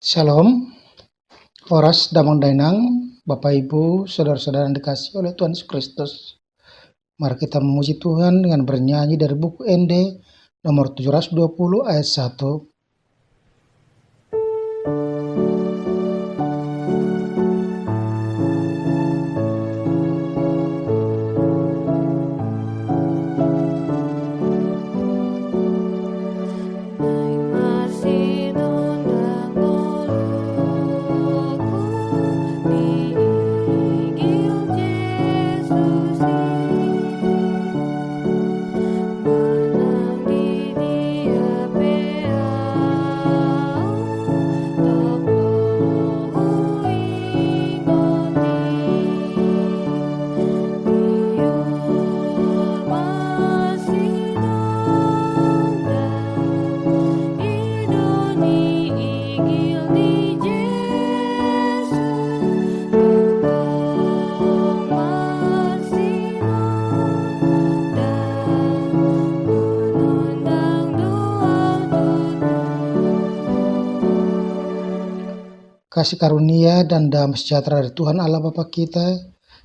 Shalom, Horas Damang Dainang, Bapak Ibu, Saudara-saudara yang dikasihi oleh Tuhan Yesus Kristus. Mari kita memuji Tuhan dengan bernyanyi dari buku ND nomor 720 ayat 1. Kasih karunia dan damai sejahtera dari Tuhan Allah Bapa kita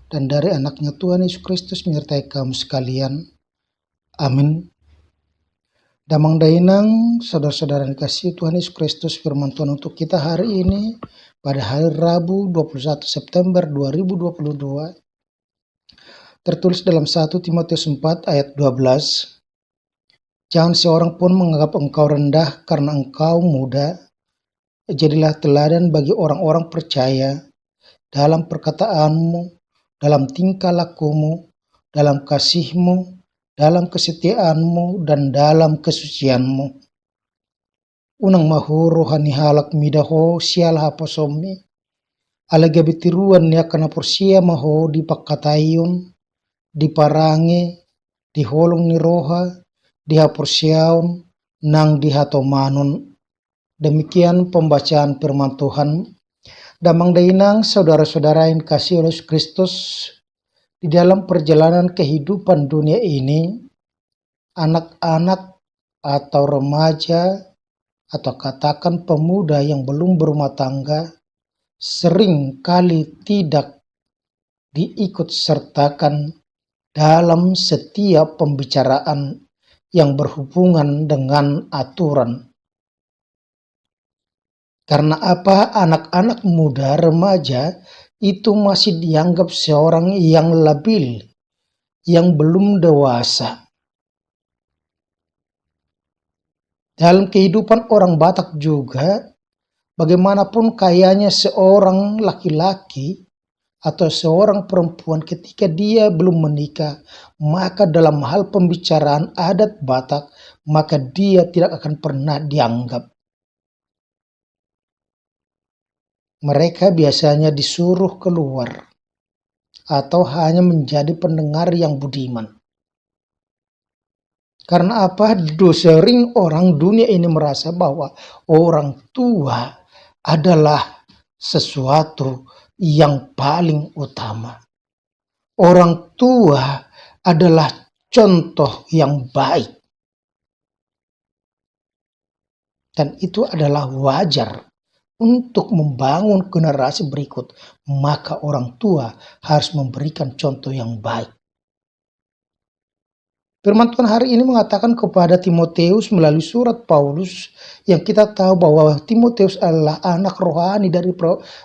dan dari anaknya Tuhan Yesus Kristus menyertai kamu sekalian. Amin. Damang Dainang, saudara-saudara yang dikasihi Tuhan Yesus Kristus, firman Tuhan untuk kita hari ini pada hari Rabu 21 September 2022 tertulis dalam 1 Timotius 4 ayat 12. Jangan seorang pun menganggap engkau rendah karena engkau muda. Jadilah teladan bagi orang-orang percaya dalam perkataanmu, dalam tingkah lakumu, dalam kasihmu, dalam kesetiaanmu, dan dalam kesucianmu. Unang mahu rohani halak midaho sial haposomi, alagabitiruan niya kana porsia maho dipakatayun, diparangi, diholong ni roha, dihaporsiaun, nang dihatomanon. Demikian pembacaan firman Tuhan. Damang Dainang, saudara-saudara yang dikasihi oleh Yesus Kristus, di dalam perjalanan kehidupan dunia ini, anak-anak atau remaja atau katakan pemuda yang belum berumah tangga sering kali tidak diikut sertakan dalam setiap pembicaraan yang berhubungan dengan aturan. Karena apa? Anak-anak muda, remaja itu masih dianggap seorang yang labil, yang belum dewasa. Dalam kehidupan orang Batak juga, bagaimanapun kayanya seorang laki-laki atau seorang perempuan ketika dia belum menikah, maka dalam hal pembicaraan adat Batak, maka dia tidak akan pernah dianggap. Mereka biasanya disuruh keluar atau hanya menjadi pendengar yang budiman. Karena apa? Sering orang dunia ini merasa bahwa orang tua adalah sesuatu yang paling utama. Orang tua adalah contoh yang baik. Dan itu adalah wajar. Untuk membangun generasi berikut, maka orang tua harus memberikan contoh yang baik. Firman Tuhan hari ini mengatakan kepada Timotius melalui surat Paulus, yang kita tahu bahwa Timotius adalah anak rohani dari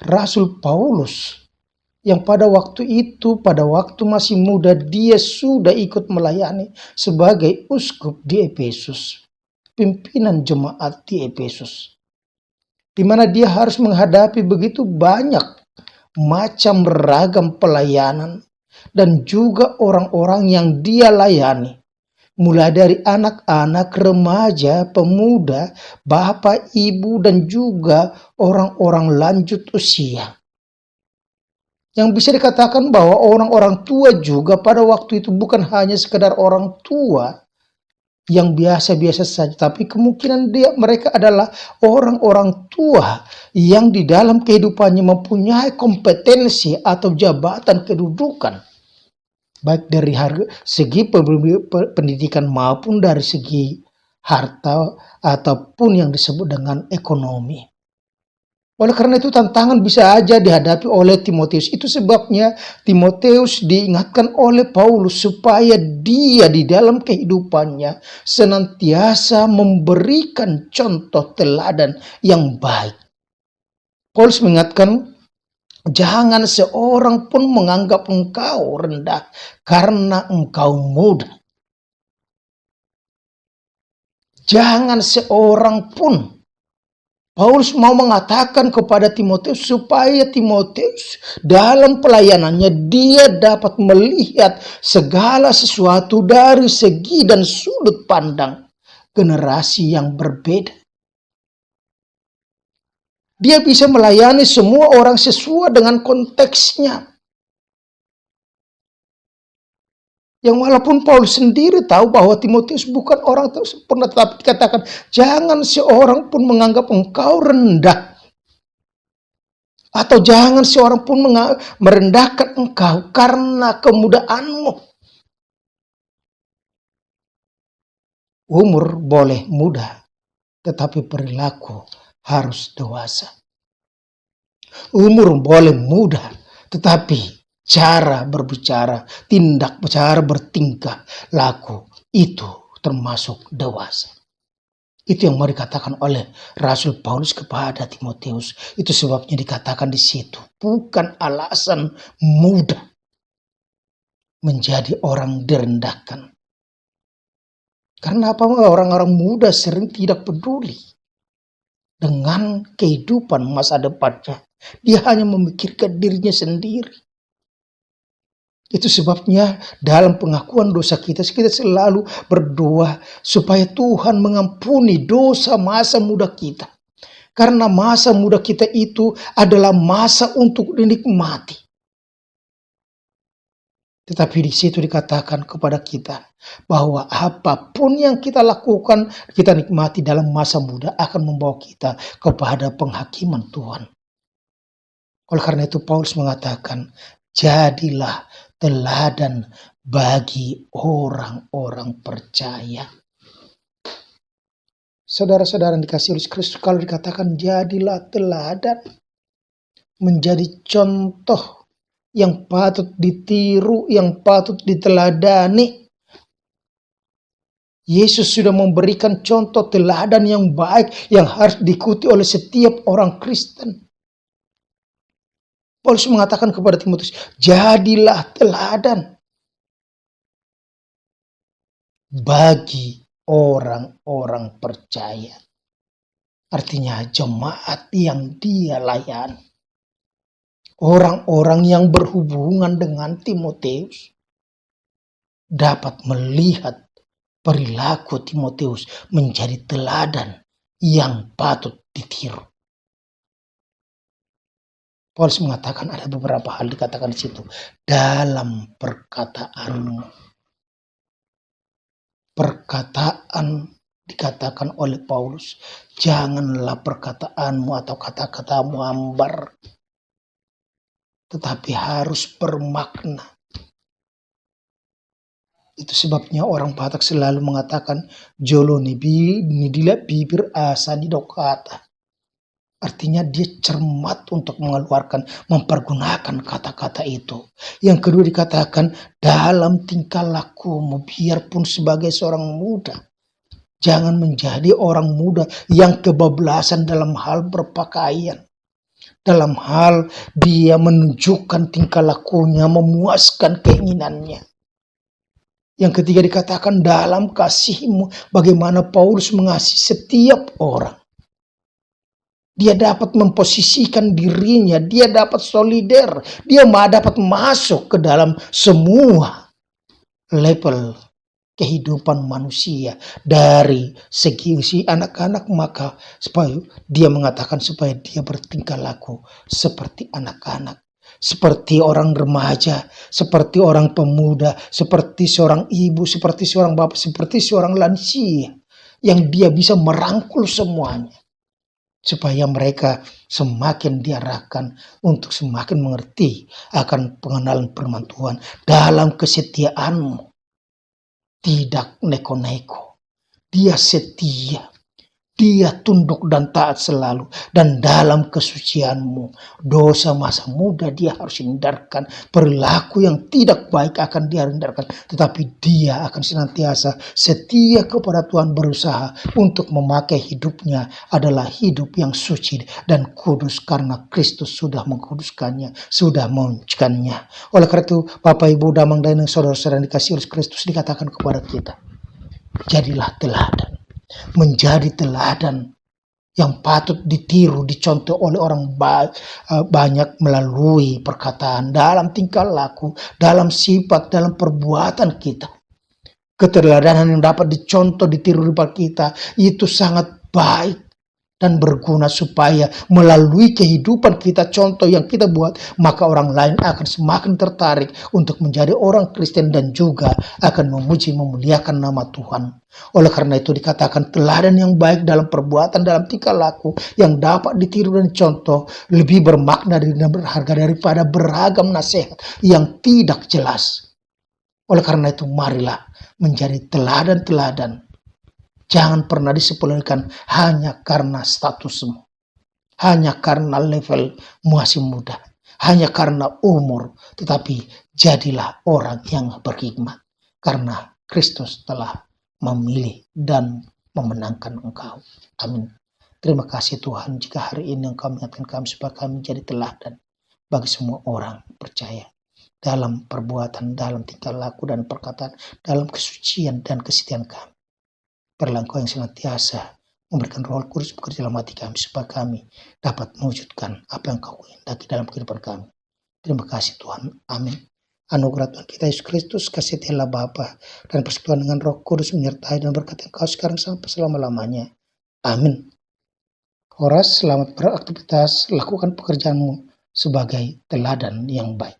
Rasul Paulus, yang pada waktu itu, pada waktu masih muda, dia sudah ikut melayani sebagai uskup di Efesus, pimpinan jemaat di Efesus, di mana dia harus menghadapi begitu banyak macam ragam pelayanan dan juga orang-orang yang dia layani. Mulai dari anak-anak, remaja, pemuda, bapak, ibu, dan juga orang-orang lanjut usia. Yang bisa dikatakan bahwa orang-orang tua juga pada waktu itu bukan hanya sekedar orang tua yang biasa-biasa saja, tapi kemungkinan mereka adalah orang-orang tua yang di dalam kehidupannya mempunyai kompetensi atau jabatan kedudukan, baik dari segi pendidikan maupun dari segi harta ataupun yang disebut dengan ekonomi. Oleh karena itu tantangan bisa aja dihadapi oleh Timotius. Itu sebabnya Timotius diingatkan oleh Paulus supaya dia di dalam kehidupannya senantiasa memberikan contoh teladan yang baik. Paulus mengingatkan, jangan seorang pun menganggap engkau rendah karena engkau muda. Jangan seorang pun. Paulus mau mengatakan kepada Timotius supaya Timotius dalam pelayanannya dia dapat melihat segala sesuatu dari segi dan sudut pandang generasi yang berbeda. Dia bisa melayani semua orang sesuai dengan konteksnya. Yang walaupun Paulus sendiri tahu bahwa Timotius bukan orang sempurna, tetapi dikatakan, jangan seorang pun menganggap engkau rendah. Atau jangan seorang pun merendahkan engkau karena kemudaanmu. Umur boleh muda, tetapi perilaku harus dewasa. Umur boleh muda, tetapi cara berbicara, tindak cara bertingkah, laku itu termasuk dewasa. Itu yang mau dikatakan oleh Rasul Paulus kepada Timotius. Itu sebabnya dikatakan di situ, bukan alasan muda menjadi orang direndahkan. Karena apa? Orang-orang muda sering tidak peduli dengan kehidupan masa depannya. Dia hanya memikirkan dirinya sendiri. Itu sebabnya dalam pengakuan dosa kita selalu berdoa supaya Tuhan mengampuni dosa masa muda kita. Karena masa muda kita itu adalah masa untuk dinikmati. Tetapi di situ dikatakan kepada kita bahwa apapun yang kita lakukan, kita nikmati dalam masa muda akan membawa kita kepada penghakiman Tuhan. Oleh karena itu Paulus mengatakan, jadilah teladan bagi orang-orang percaya. Saudara-saudara yang dikasihi oleh Kristus, kalau dikatakan jadilah teladan, menjadi contoh yang patut ditiru, yang patut diteladani. Yesus sudah memberikan contoh teladan yang baik yang harus diikuti oleh setiap orang Kristen. Paulus mengatakan kepada Timotius, jadilah teladan bagi orang-orang percaya. Artinya jemaat yang dia layani. Orang-orang yang berhubungan dengan Timotius dapat melihat perilaku Timotius menjadi teladan yang patut ditiru. Paulus mengatakan ada beberapa hal dikatakan di situ. Dalam perkataanmu. Perkataan dikatakan oleh Paulus. Janganlah perkataanmu atau kata-katamu hambar. Tetapi harus bermakna. Itu sebabnya orang Batak selalu mengatakan jolo nidila bibir asa didokata. Artinya dia cermat untuk mempergunakan kata-kata itu. Yang kedua dikatakan dalam tingkah lakumu biarpun sebagai seorang muda. Jangan menjadi orang muda yang kebablasan dalam hal berpakaian. Dalam hal dia menunjukkan tingkah lakunya memuaskan keinginannya. Yang ketiga dikatakan dalam kasihmu bagaimana Paulus mengasihi setiap orang. Dia dapat memposisikan dirinya, dia dapat solider, dia dapat masuk ke dalam semua level kehidupan manusia dari segi usia anak-anak, maka supaya dia mengatakan supaya dia bertingkah laku seperti anak-anak, seperti orang remaja, seperti orang pemuda, seperti seorang ibu, seperti seorang bapak, seperti seorang lansia yang dia bisa merangkul semuanya. Supaya mereka semakin diarahkan untuk semakin mengerti akan pengenalan firman Tuhan dalam kesetiaanmu. Tidak neko-neko. Dia setia. Dia tunduk dan taat selalu. Dan dalam kesucianmu, dosa masa muda dia harus hindarkan. Perilaku yang tidak baik akan dia hindarkan. Tetapi dia akan senantiasa setia kepada Tuhan, berusaha untuk memakai hidupnya adalah hidup yang suci dan kudus. Karena Kristus sudah mengkuduskannya, sudah menyucikannya. Oleh karena itu, Bapak, Ibu, damang dan saudara-saudara yang dikasihi oleh Kristus, dikatakan kepada kita, jadilah teladan. Menjadi teladan yang patut ditiru, dicontoh oleh orang banyak melalui perkataan, dalam tingkah laku, dalam sifat, dalam perbuatan kita. Keteladanan yang dapat dicontoh, ditiru di kita, itu sangat baik dan berguna supaya melalui kehidupan kita, contoh yang kita buat, maka orang lain akan semakin tertarik untuk menjadi orang Kristen dan juga akan memuji memuliakan nama Tuhan. Oleh karena itu dikatakan teladan yang baik dalam perbuatan, dalam tingkah laku yang dapat ditiru dan contoh lebih bermakna dan berharga daripada beragam nasihat yang tidak jelas. Oleh karena itu marilah menjadi teladan-teladan. Jangan pernah disepelekan hanya karena statusmu, hanya karena level masih muda, hanya karena umur, tetapi jadilah orang yang berhikmat karena Kristus telah memilih dan memenangkan engkau. Amin. Terima kasih Tuhan jika hari ini Engkau mengingatkan kami supaya kami menjadi teladan bagi semua orang percaya dalam perbuatan, dalam tingkah laku dan perkataan, dalam kesucian dan kesetiaan kami. Biarlah Engkau yang senantiasa memberikan Roh Kudus bekerja dalam hati kami supaya kami dapat mewujudkan apa yang Kau kehendaki dalam kehidupan kami. Terima kasih Tuhan. Amin. Anugerah Tuhan kita Yesus Kristus, kasih Allah Bapa dan persekutuan dengan Roh Kudus menyertai dan berkati Engkau sekarang sampai selama-lamanya. Amin. Horas, selamat beraktivitas, lakukan pekerjaanmu sebagai teladan yang baik.